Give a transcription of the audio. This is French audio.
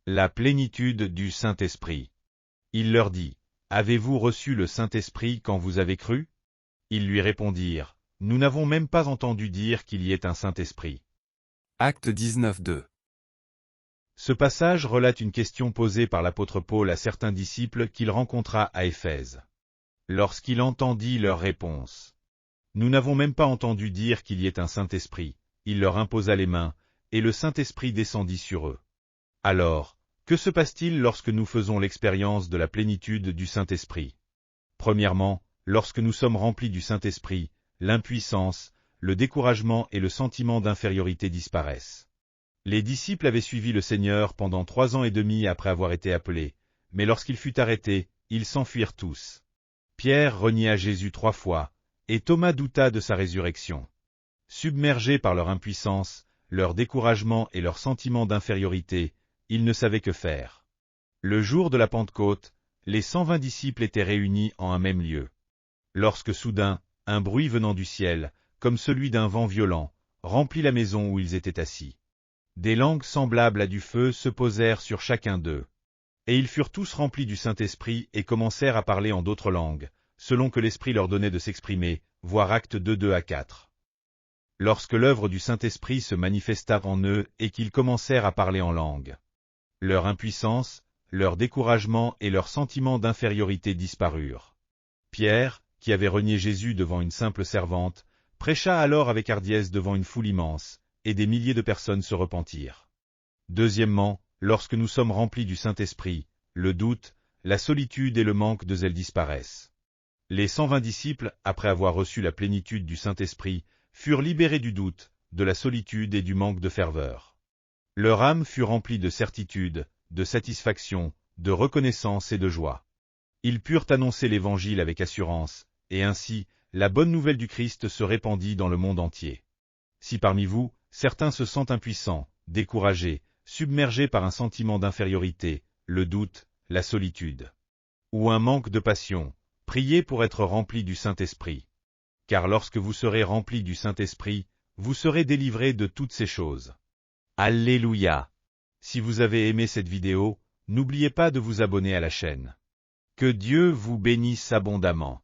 La plénitude du Saint-Esprit. Il leur dit, « Avez-vous reçu le Saint-Esprit quand vous avez cru ?» Ils lui répondirent, « Nous n'avons même pas entendu dire qu'il y ait un Saint-Esprit. » Acte 19:2. Ce passage relate une question posée par l'apôtre Paul à certains disciples qu'il rencontra à Éphèse. Lorsqu'il entendit leur réponse, « Nous n'avons même pas entendu dire qu'il y ait un Saint-Esprit », il leur imposa les mains, et le Saint-Esprit descendit sur eux. Alors, que se passe-t-il lorsque nous faisons l'expérience de la plénitude du Saint-Esprit? Premièrement, lorsque nous sommes remplis du Saint-Esprit, l'impuissance, le découragement et le sentiment d'infériorité disparaissent. Les disciples avaient suivi le Seigneur pendant 3 ans et demi après avoir été appelés, mais lorsqu'il fut arrêté, ils s'enfuirent tous. Pierre renia Jésus 3 fois, et Thomas douta de sa résurrection. Submergés par leur impuissance, leur découragement et leur sentiment d'infériorité, ils ne savaient que faire. Le jour de la Pentecôte, les 120 disciples étaient réunis en un même lieu. Lorsque soudain, un bruit venant du ciel, comme celui d'un vent violent, remplit la maison où ils étaient assis. Des langues semblables à du feu se posèrent sur chacun d'eux. Et ils furent tous remplis du Saint-Esprit et commencèrent à parler en d'autres langues, selon que l'Esprit leur donnait de s'exprimer, voir Actes 2:2-4. Lorsque l'œuvre du Saint-Esprit se manifesta en eux et qu'ils commencèrent à parler en langue, leur impuissance, leur découragement et leur sentiment d'infériorité disparurent. Pierre, qui avait renié Jésus devant une simple servante, prêcha alors avec hardiesse devant une foule immense, et des milliers de personnes se repentirent. Deuxièmement, lorsque nous sommes remplis du Saint-Esprit, le doute, la solitude et le manque de zèle disparaissent. Les 120 disciples, après avoir reçu la plénitude du Saint-Esprit, furent libérés du doute, de la solitude et du manque de ferveur. Leur âme fut remplie de certitude, de satisfaction, de reconnaissance et de joie. Ils purent annoncer l'Évangile avec assurance, et ainsi, la bonne nouvelle du Christ se répandit dans le monde entier. Si parmi vous, certains se sentent impuissants, découragés, submergés par un sentiment d'infériorité, le doute, la solitude, ou un manque de passion, priez pour être remplis du Saint-Esprit. Car lorsque vous serez remplis du Saint-Esprit, vous serez délivrés de toutes ces choses. Alléluia! Si vous avez aimé cette vidéo, n'oubliez pas de vous abonner à la chaîne. Que Dieu vous bénisse abondamment.